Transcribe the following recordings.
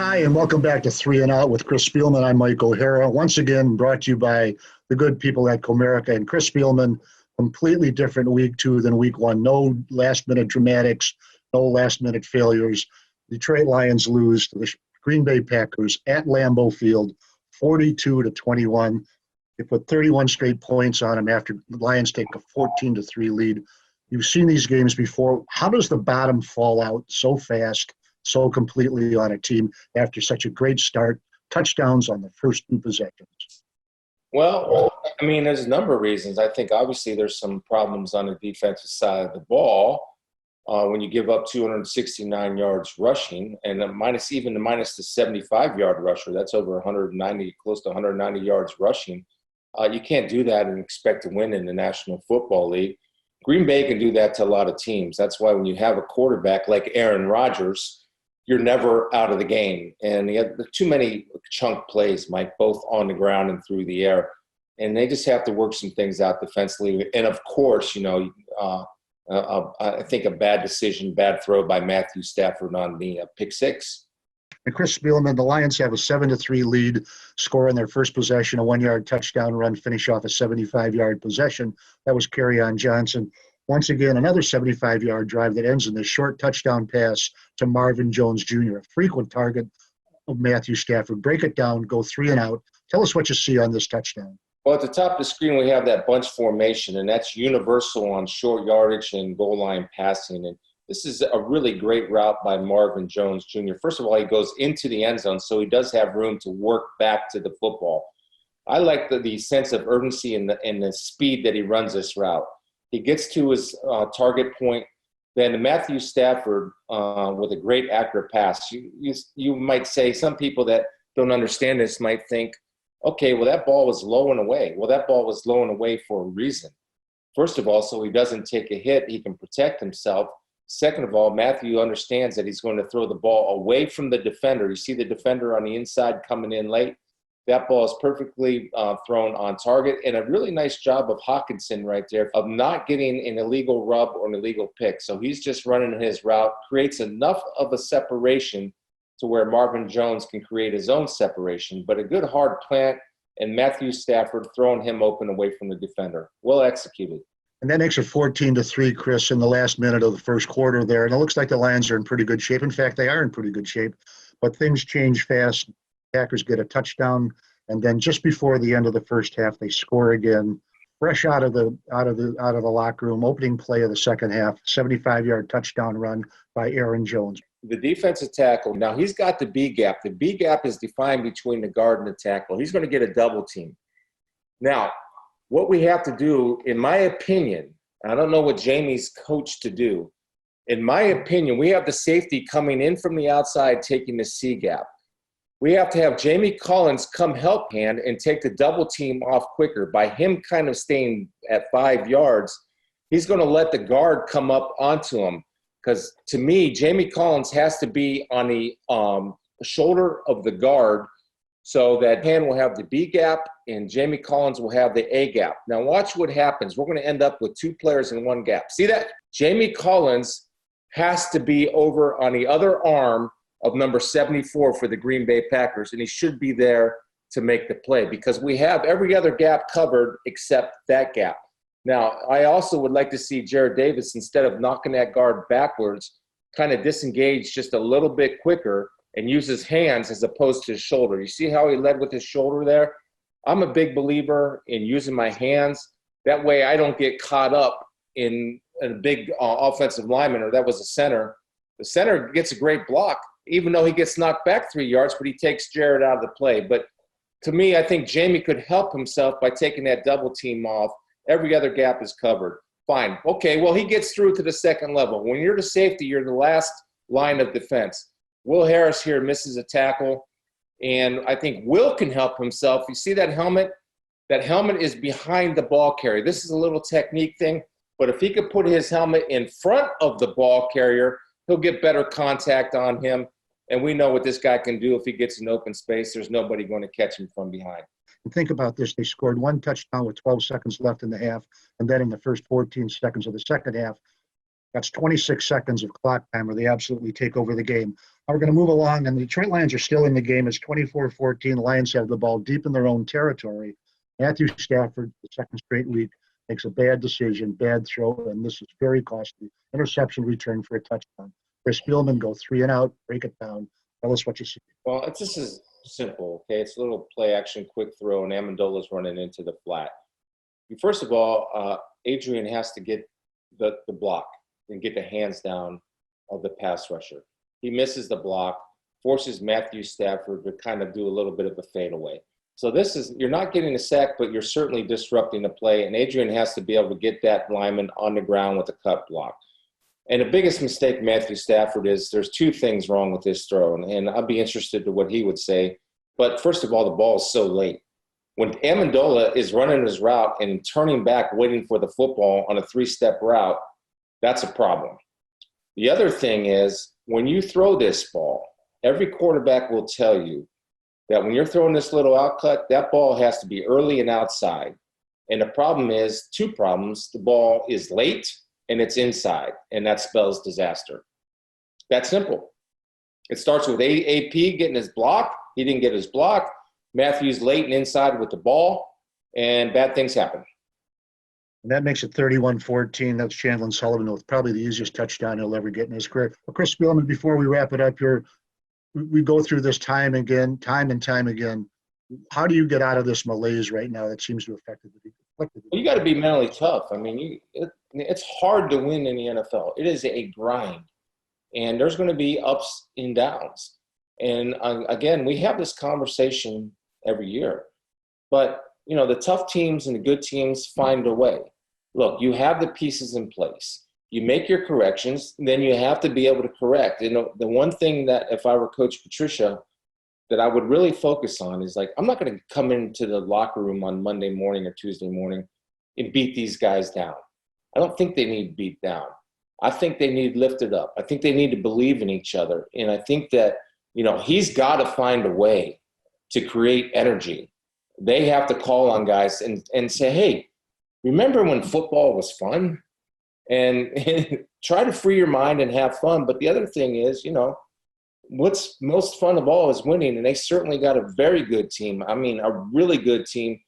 Hi, and welcome back to Three and Out with Chris Spielman. I'm Mike O'Hara. Once again, brought to you by the good people at Comerica and Chris Spielman. Completely different week two than week one. No last-minute dramatics, no last-minute failures. Detroit Lions lose to the Green Bay Packers at Lambeau Field, 42-21. They put 31 straight points on them after the Lions take a 14-3 lead. You've seen these games before. How does the bottom fall out so fast, so completely on a team after such a great start? Touchdowns on the first two possessions. Well, I mean, there's a number of reasons. I think obviously there's some problems on the defensive side of the ball when you give up 269 yards rushing, and minus the 75-yard rusher. That's over 190, close to 190 yards rushing. You can't do that and expect to win in the National Football League. Green Bay can do that to a lot of teams. That's why when you have a quarterback like Aaron Rodgers, you're never out of the game. And you have too many chunk plays, Mike, both on the ground and through the air. And they just have to work some things out defensively. And, of course, I think a bad decision, bad throw by Matthew Stafford on the pick six. And Chris Spielman, the Lions have a 7-3 lead, score on their first possession, a 1-yard touchdown run, finish off a 75-yard possession. That was Kerryon Johnson. Once again, another 75-yard drive that ends in this short touchdown pass to Marvin Jones Jr., a frequent target of Matthew Stafford. Break it down, go 3 and out. Tell us what you see on this touchdown. Well, at the top of the screen, we have that bunch formation, and that's universal on short yardage and goal line passing. And this is a really great route by Marvin Jones Jr. First of all, he goes into the end zone, so he does have room to work back to the football. I like the sense of urgency and the speed that he runs this route. He gets to his target point. Then Matthew Stafford with a great accurate pass. You might say, some people that don't understand this might think, okay, well, that ball was low and away. Well, that ball was low and away for a reason. First of all, so he doesn't take a hit. He can protect himself. Second of all, Matthew understands that he's going to throw the ball away from the defender. You see the defender on the inside coming in late. That ball is perfectly thrown on target, and a really nice job of Hawkinson right there of not getting an illegal rub or an illegal pick. So he's just running his route, creates enough of a separation to where Marvin Jones can create his own separation. But a good hard plant, and Matthew Stafford throwing him open away from the defender. Well executed. And that makes it 14-3, Chris, in the last minute of the first quarter there. And it looks like the Lions are in pretty good shape. In fact, they are in pretty good shape. But things change fast. Packers get a touchdown, and then just before the end of the first half, they score again. Fresh out of the locker room, opening play of the second half, 75-yard touchdown run by Aaron Jones. The defensive tackle, now he's got the B gap. The B gap is defined between the guard and the tackle. He's going to get a double team. Now, what we have to do, in my opinion, I don't know what Jamie's coached to do. In my opinion, we have the safety coming in from the outside taking the C gap. We have to have Jamie Collins come help hand and take the double team off quicker. By him kind of staying at 5 yards, he's going to let the guard come up onto him. Because to me, Jamie Collins has to be on the shoulder of the guard so that hand will have the B gap and Jamie Collins will have the A gap. Now watch what happens. We're going to end up with 2 players in 1 gap. See that? Jamie Collins has to be over on the other arm of number 74 for the Green Bay Packers, and he should be there to make the play because we have every other gap covered except that gap. Now, I also would like to see Jarrad Davis, instead of knocking that guard backwards, kind of disengage just a little bit quicker and use his hands as opposed to his shoulder. You see how he led with his shoulder there? I'm a big believer in using my hands. That way I don't get caught up in a big offensive lineman, or that was a center. The center gets a great block, even though he gets knocked back 3 yards, but he takes Jarrad out of the play. But to me, I think Jamie could help himself by taking that double team off. Every other gap is covered. Fine. Okay, well, he gets through to the second level. When you're the safety, you're the last line of defense. Will Harris here misses a tackle, and I think Will can help himself. You see that helmet? That helmet is behind the ball carrier. This is a little technique thing, but if he could put his helmet in front of the ball carrier, he'll get better contact on him, and we know what this guy can do if he gets in open space. There's nobody going to catch him from behind. And think about this. They scored 1 touchdown with 12 seconds left in the half, and then in the first 14 seconds of the second half, That's 26 seconds of clock time where they absolutely take over the game. Now we're going to move along, and the Detroit Lions are still in the game. It's 24-14. The Lions have the ball deep in their own territory. Matthew Stafford, the second straight week, makes a bad decision, bad throw, and this is very costly. Interception return for a touchdown. Chris Spielman, go 3 and out, break it down. Tell us what you see. Well, this is simple, okay? It's a little play action, quick throw, and Amendola's running into the flat. First of all, Adrian has to get the block and get the hands down of the pass rusher. He misses the block, forces Matthew Stafford to kind of do a little bit of a fadeaway. So this is, you're not getting a sack, but you're certainly disrupting the play, and Adrian has to be able to get that lineman on the ground with a cut block. And the biggest mistake Matthew Stafford is, there's two things wrong with this throw, and I'd be interested to what he would say. But first of all, the ball is so late. When Amendola is running his route and turning back, waiting for the football on a 3-step route, that's a problem. The other thing is, when you throw this ball, every quarterback will tell you that when you're throwing this little outcut, that ball has to be early and outside. And the problem is, two problems. The ball is late and it's inside, and that spells disaster. That's simple. It starts with AP getting his block. He didn't get his block. Matthew's late and inside with the ball, and bad things happen. And that makes it 31-14. That's Chandler Sullivan with probably the easiest touchdown he'll ever get in his career. Well, Chris Spielman, before we wrap it up here, we go through this time and time again. How do you get out of this malaise right now that seems to have affected the defense? Well, you got to be mentally tough. I mean, it's hard to win in the NFL. It is a grind, and there's going to be ups and downs. And again, we have this conversation every year. But, you know, the tough teams and the good teams find a way. Look, you have the pieces in place. You make your corrections, then you have to be able to correct. You know, the one thing that if I were Coach Patricia that I would really focus on is, like, I'm not going to come into the locker room on Monday morning or Tuesday morning and beat these guys down. I don't think they need beat down. I think they need lifted up. I think they need to believe in each other. And I think that, you know, he's got to find a way to create energy. They have to call on guys and say, hey, remember when football was fun? And try to free your mind and have fun. But the other thing is, you know, what's most fun of all is winning. And they certainly got a very good team. I mean, a really good team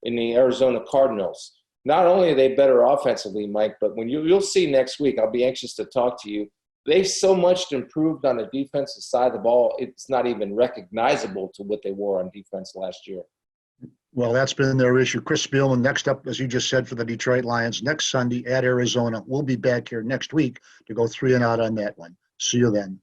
in the Arizona Cardinals. Not only are they better offensively, Mike, but when you'll see next week, I'll be anxious to talk to you. They've so much improved on the defensive side of the ball, it's not even recognizable to what they were on defense last year. Well, that's been their issue. Chris Spielman, next up, as you just said, for the Detroit Lions, next Sunday at Arizona. We'll be back here next week to go 3 and out on that one. See you then.